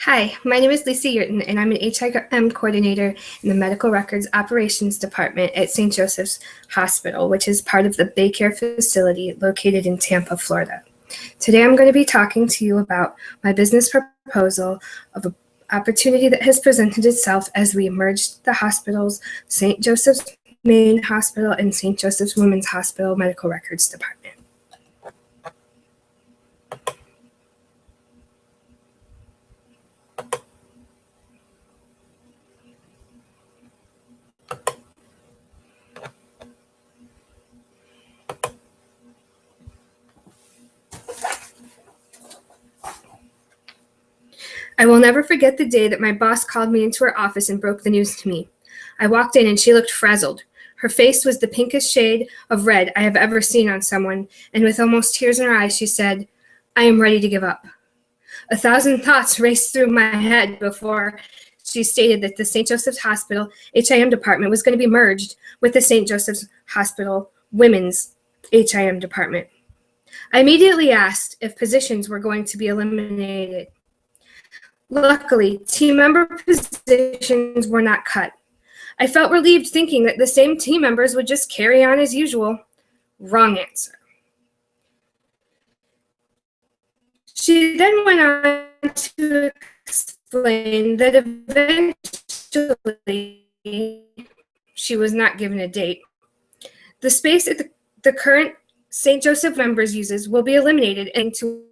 Hi, my name is Lisa Yurton, and I'm an HIM coordinator in the Medical Records Operations Department at St. Joseph's Hospital, which is part of the Baycare facility located in Tampa, Florida. Today I'm going to be talking to you about my business proposal of an opportunity that has presented itself as we merged the hospitals, St. Joseph's Main Hospital and St. Joseph's Women's Hospital Medical Records Department. I will never forget the day that my boss called me into her office and broke the news to me. I walked in and she looked frazzled. Her face was the pinkest shade of red I have ever seen on someone, and with almost tears in her eyes, she said, "I am ready to give up." 1,000 thoughts raced through my head before she stated that the St. Joseph's Hospital HIM department was going to be merged with the St. Joseph's Hospital Women's HIM department. I immediately asked if positions were going to be eliminated. Luckily, team member positions were not cut. I felt relieved thinking that the same team members would just carry on as usual. Wrong answer. She then went on to explain that eventually she was not given a date. The space that the current St. Joseph members uses will be eliminated into.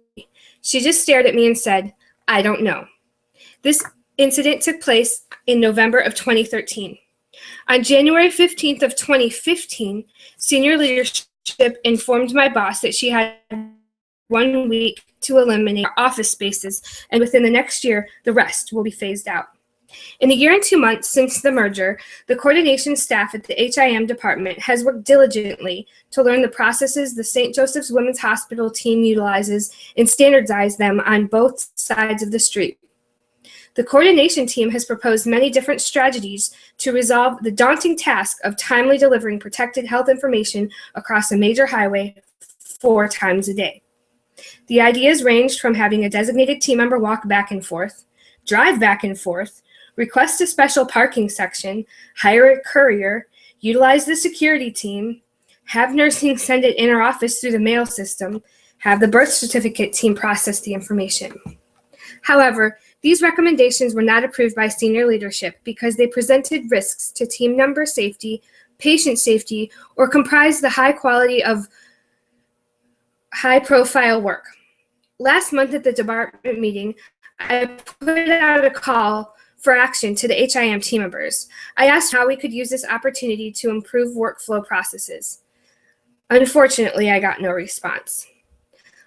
She just stared at me and said, "I don't know." This incident took place in November of 2013. On January 15th of 2015, senior leadership informed my boss that she had 1 week to eliminate our office spaces, and within the next year, the rest will be phased out. In the year and 2 months since the merger, the coordination staff at the HIM department has worked diligently to learn the processes the St. Joseph's Women's Hospital team utilizes and standardize them on both sides of the street. The coordination team has proposed many different strategies to resolve the daunting task of timely delivering protected health information across a major highway 4 times a day. The ideas ranged from having a designated team member walk back and forth, drive back and forth, request a special parking section, hire a courier, utilize the security team, have nursing send it in our office through the mail system, have the birth certificate team process the information. However, these recommendations were not approved by senior leadership because they presented risks to team member safety, patient safety, or comprised the high quality of high-profile work. Last month at the department meeting, I put out a call for action to the HIM team members. I asked how we could use this opportunity to improve workflow processes. Unfortunately, I got no response.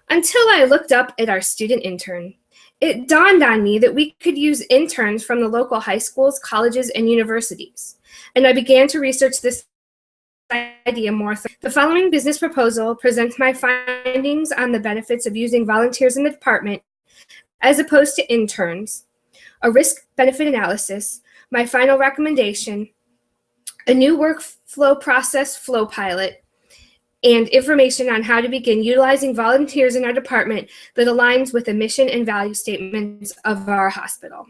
Until I looked up at our student intern. It dawned on me that we could use interns from the local high schools, colleges, and universities, and I began to research this idea more. The following business proposal presents my findings on the benefits of using volunteers in the department as opposed to interns, a risk-benefit analysis, my final recommendation, a new workflow process flow pilot, and information on how to begin utilizing volunteers in our department that aligns with the mission and value statements of our hospital.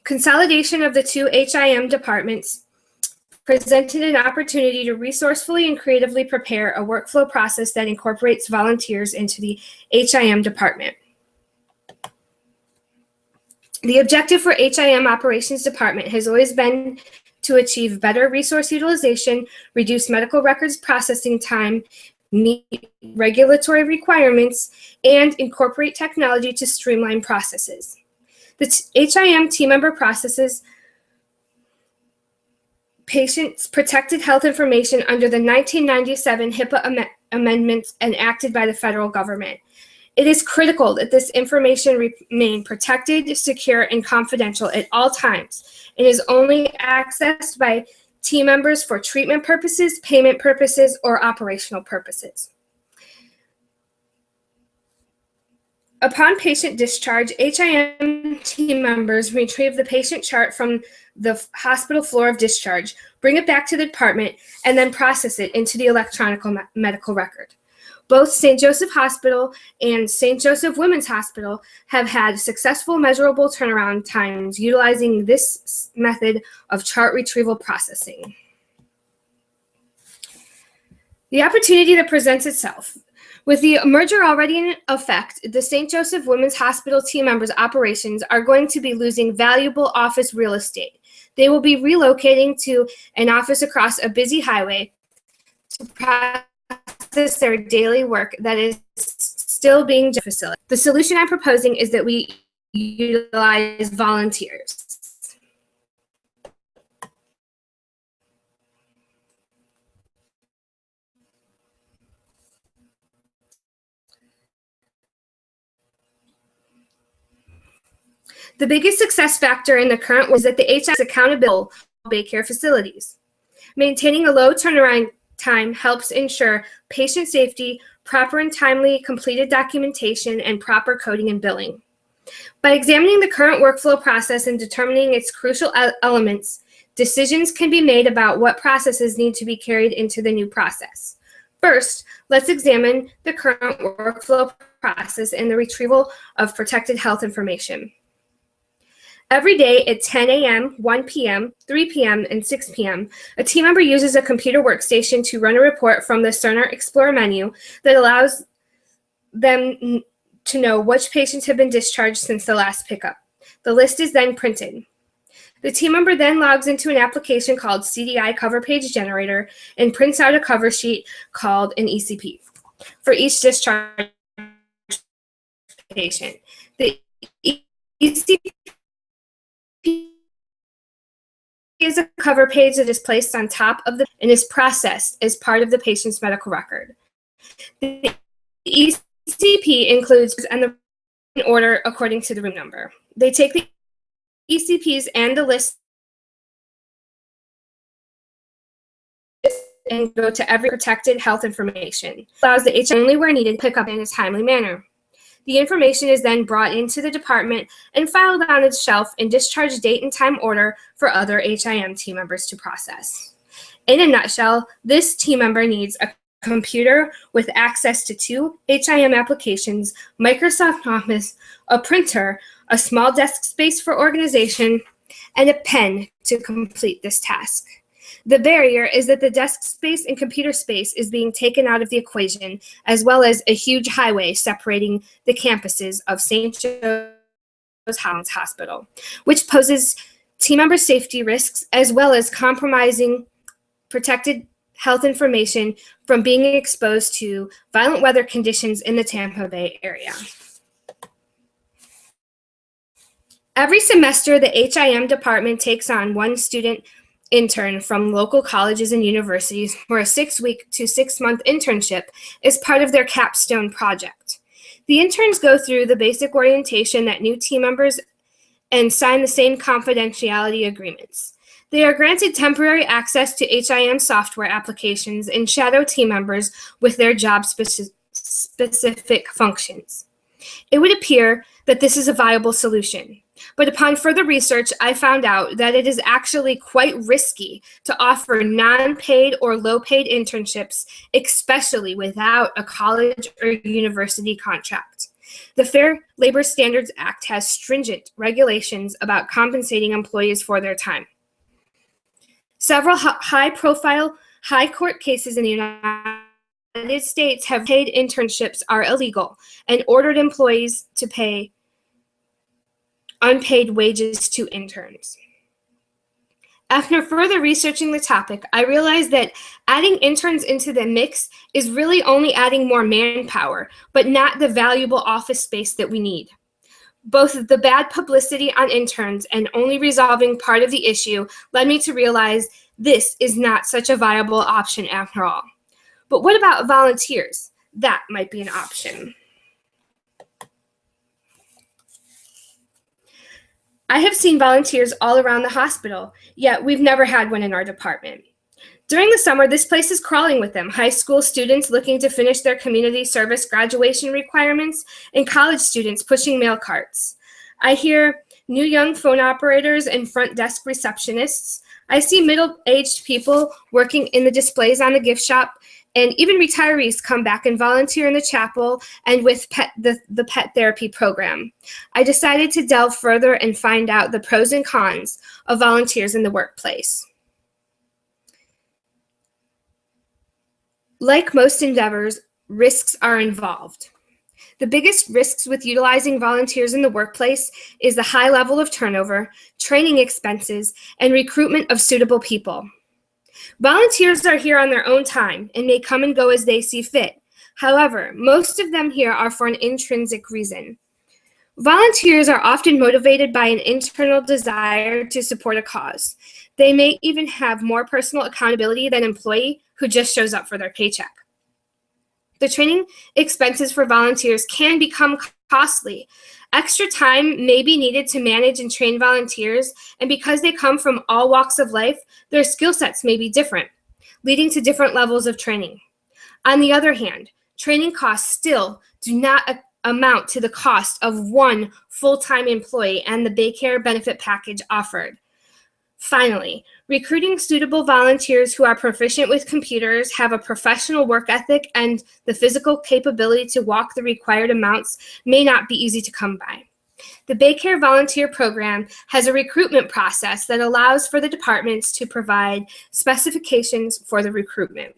Consolidation of the 2 HIM departments presented an opportunity to resourcefully and creatively prepare a workflow process that incorporates volunteers into the HIM department. The objective for HIM Operations Department has always been to achieve better resource utilization, reduce medical records processing time, meet regulatory requirements, and incorporate technology to streamline processes. The HIM team member processes patients' protected health information under the 1997 HIPAA amendments enacted by the federal government. It is critical that this information remain protected, secure, and confidential at all times, and is only accessed by team members for treatment purposes, payment purposes, or operational purposes. Upon patient discharge, HIM team members retrieve the patient chart from the hospital floor of discharge, bring it back to the department, and then process it into the electronic medical record. Both St. Joseph Hospital and St. Joseph Women's Hospital have had successful measurable turnaround times utilizing this method of chart retrieval processing. The opportunity that presents itself. With the merger already in effect, the St. Joseph Women's Hospital team members' operations are going to be losing valuable office real estate. They will be relocating to an office across a busy highway to process their daily work that is still being facilitated. The solution I'm proposing is that we utilize volunteers. The biggest success factor in the current is that the HIS accountable daycare facilities. Maintaining a low turnaround time helps ensure patient safety, proper and timely completed documentation, and proper coding and billing. By examining the current workflow process and determining its crucial elements, decisions can be made about what processes need to be carried into the new process. First, let's examine the current workflow process and the retrieval of protected health information. Every day at 10 a.m., 1 p.m., 3 p.m., and 6 p.m., a team member uses a computer workstation to run a report from the Cerner Explorer menu that allows them to know which patients have been discharged since the last pickup. The list is then printed. The team member then logs into an application called CDI Cover Page Generator and prints out a cover sheet called an ECP for each discharged patient. The ECP is a cover page that is placed on top of the and is processed as part of the patient's medical record. The ECP includes and the in order according to the room number. They take the ECPs and the list and go to every protected health information. Allows the HIM only where needed pick up in a timely manner. The information is then brought into the department and filed on its shelf in discharge date and time order for other HIM team members to process. In a nutshell, this team member needs a computer with access to 2 HIM applications, Microsoft Office, a printer, a small desk space for organization, and a pen to complete this task. The barrier is that the desk space and computer space is being taken out of the equation, as well as a huge highway separating the campuses of St. Joe's Hospital, which poses team member safety risks as well as compromising protected health information from being exposed to violent weather conditions in the Tampa Bay area. Every semester, the HIM department takes on one student intern from local colleges and universities for a 6-week to 6-month internship is part of their capstone project. The interns go through the basic orientation that new team members and sign the same confidentiality agreements. They are granted temporary access to HIM software applications and shadow team members with their job specific functions. It would appear that this is a viable solution. But upon further research, I found out that it is actually quite risky to offer non-paid or low-paid internships, especially without a college or university contract. The Fair Labor Standards Act has stringent regulations about compensating employees for their time. Several high-profile high court cases in the United States have paid internships are illegal and ordered employees to pay unpaid wages to interns. After further researching the topic, I realized that adding interns into the mix is really only adding more manpower, but not the valuable office space that we need. Both the bad publicity on interns and only resolving part of the issue led me to realize this is not such a viable option after all. But what about volunteers? That might be an option. I have seen volunteers all around the hospital, yet we've never had one in our department. During the summer, this place is crawling with them, high school students looking to finish their community service graduation requirements, and college students pushing mail carts. I hear new young phone operators and front desk receptionists. I see middle-aged people working in the displays on the gift shop And even retirees come back and volunteer in the chapel and with the pet therapy program. I decided to delve further and find out the pros and cons of volunteers in the workplace. Like most endeavors, risks are involved. The biggest risks with utilizing volunteers in the workplace is the high level of turnover, training expenses, and recruitment of suitable people. Volunteers are here on their own time and may come and go as they see fit. However, most of them here are for an intrinsic reason. Volunteers are often motivated by an internal desire to support a cause. They may even have more personal accountability than an employee who just shows up for their paycheck. The training expenses for volunteers can become costly. Extra time may be needed to manage and train volunteers, and because they come from all walks of life, their skill sets may be different, leading to different levels of training. On the other hand, training costs still do not amount to the cost of one full-time employee and the Baycare benefit package offered. Finally, recruiting suitable volunteers who are proficient with computers, have a professional work ethic, and the physical capability to walk the required amounts may not be easy to come by. The Baycare Volunteer Program has a recruitment process that allows for the departments to provide specifications for the recruitment.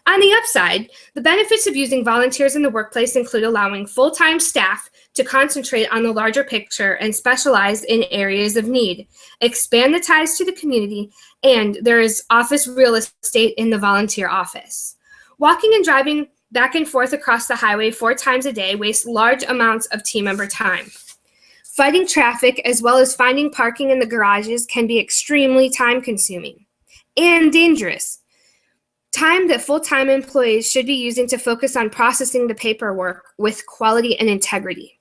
On the upside, the benefits of using volunteers in the workplace include allowing full-time staff to concentrate on the larger picture and specialize in areas of need, expand the ties to the community, and there is office real estate in the volunteer office. Walking and driving back and forth across the highway 4 times a day wastes large amounts of team member time. Fighting traffic as well as finding parking in the garages can be extremely time-consuming and dangerous. Time that full-time employees should be using to focus on processing the paperwork with quality and integrity.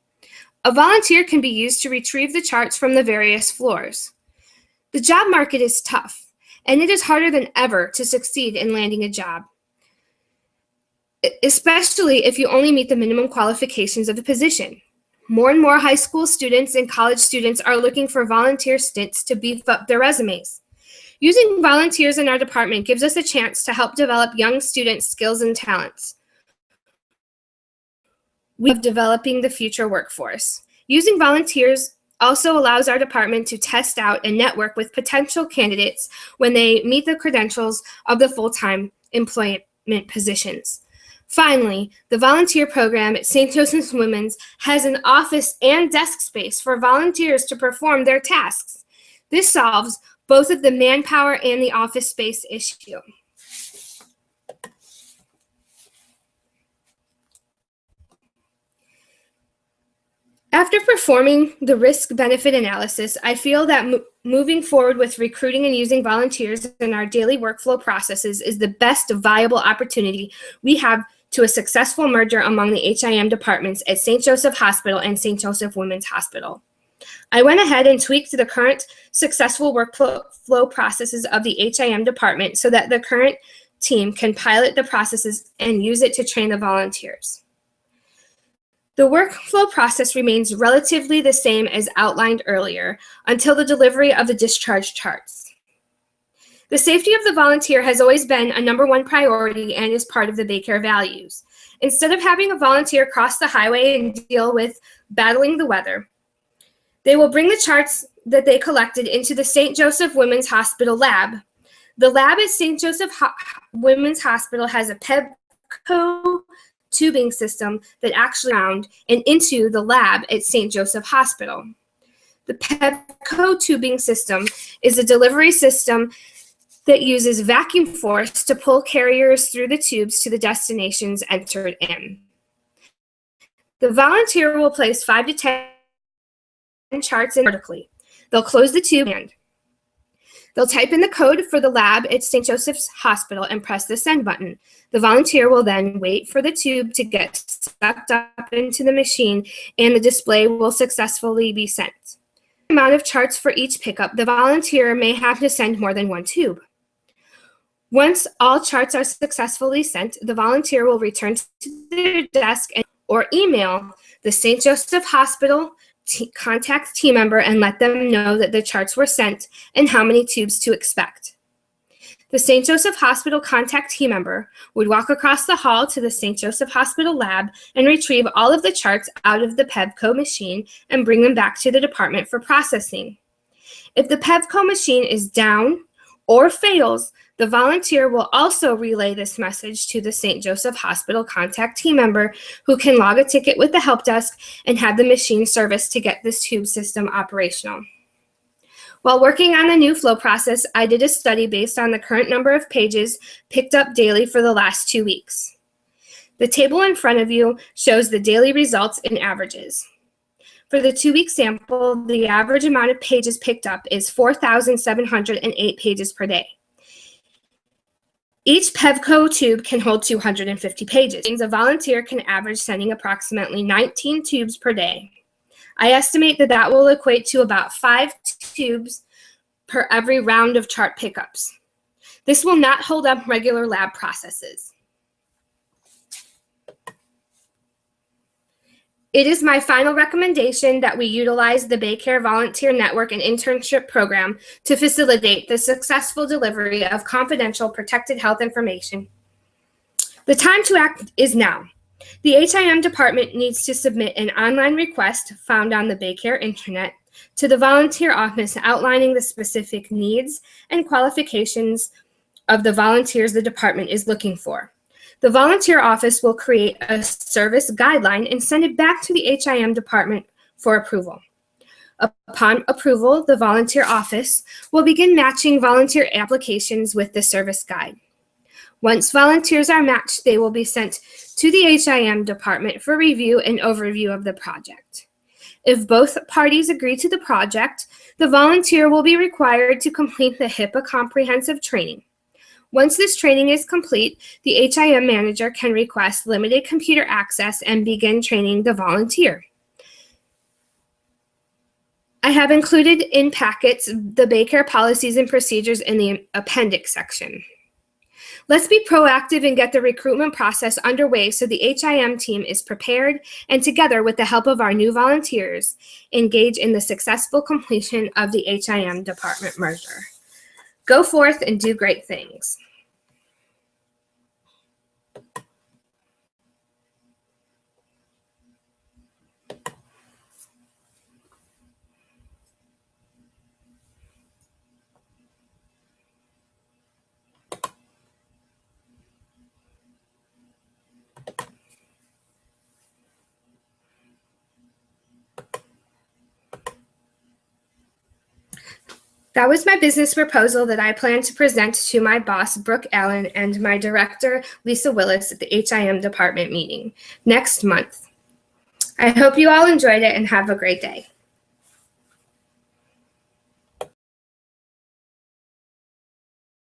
A volunteer can be used to retrieve the charts from the various floors. The job market is tough, and it is harder than ever to succeed in landing a job, especially if you only meet the minimum qualifications of the position. More and more high school students and college students are looking for volunteer stints to beef up their resumes. Using volunteers in our department gives us a chance to help develop young students' skills and talents. We are developing the future workforce. Using volunteers also allows our department to test out and network with potential candidates when they meet the credentials of the full-time employment positions. Finally, the volunteer program at St. Joseph's Women's has an office and desk space for volunteers to perform their tasks. This solves both of the manpower and the office space issue. After performing the risk-benefit analysis, I feel that moving forward with recruiting and using volunteers in our daily workflow processes is the best viable opportunity we have to a successful merger among the HIM departments at St. Joseph Hospital and St. Joseph Women's Hospital. I went ahead and tweaked the current successful workflow processes of the HIM department so that the current team can pilot the processes and use it to train the volunteers. The workflow process remains relatively the same as outlined earlier until the delivery of the discharge charts. The safety of the volunteer has always been a #1 priority and is part of the Baycare values. Instead of having a volunteer cross the highway and deal with battling the weather, they will bring the charts that they collected into the St. Joseph Women's Hospital lab. The lab at St. Joseph Women's Hospital has a Pevco tubing system that actually ground and into the lab at St. Joseph Hospital. The Pevco tubing system is a delivery system that uses vacuum force to pull carriers through the tubes to the destinations entered in. The volunteer will place 5 to 10 charts in vertically. They'll close the tube and they'll type in the code for the lab at St. Joseph's Hospital and press the send button. The volunteer will then wait for the tube to get sucked up into the machine and the display will successfully be sent. The amount of charts for each pickup, the volunteer may have to send more than 1 tube. Once all charts are successfully sent, the volunteer will return to their desk or email the St. Joseph Hospital contact team member and let them know that the charts were sent and how many tubes to expect. The St. Joseph Hospital contact team member would walk across the hall to the St. Joseph Hospital lab and retrieve all of the charts out of the PEVCO machine and bring them back to the department for processing. If the PEVCO machine is down or fails, the volunteer will also relay this message to the St. Joseph Hospital contact team member, who can log a ticket with the help desk and have the machine serviced to get this tube system operational. While working on the new flow process, I did a study based on the current number of pages picked up daily for the last 2 weeks. The table in front of you shows the daily results and averages. For the 2-week sample, the average amount of pages picked up is 4,708 pages per day. Each PEVCO tube can hold 250 pages. A volunteer can average sending approximately 19 tubes per day. I estimate that that will equate to about 5 tubes per every round of chart pickups. This will not hold up regular lab processes. It is my final recommendation that we utilize the Baycare Volunteer Network and Internship Program to facilitate the successful delivery of confidential protected health information. The time to act is now. The HIM department needs to submit an online request found on the Baycare intranet to the volunteer office outlining the specific needs and qualifications of the volunteers the department is looking for. The volunteer office will create a service guideline and send it back to the HIM department for approval. Upon approval, the volunteer office will begin matching volunteer applications with the service guide. Once volunteers are matched, they will be sent to the HIM department for review and overview of the project. If both parties agree to the project, the volunteer will be required to complete the HIPAA comprehensive training. Once this training is complete, the HIM manager can request limited computer access and begin training the volunteer. I have included in packets the Baycare policies and procedures in the appendix section. Let's be proactive and get the recruitment process underway so the HIM team is prepared and, together with the help of our new volunteers, engage in the successful completion of the HIM department merger. Go forth and do great things. That was my business proposal that I plan to present to my boss, Brooke Allen, and my director, Lisa Willis, at the HIM department meeting next month. I hope you all enjoyed it and have a great day.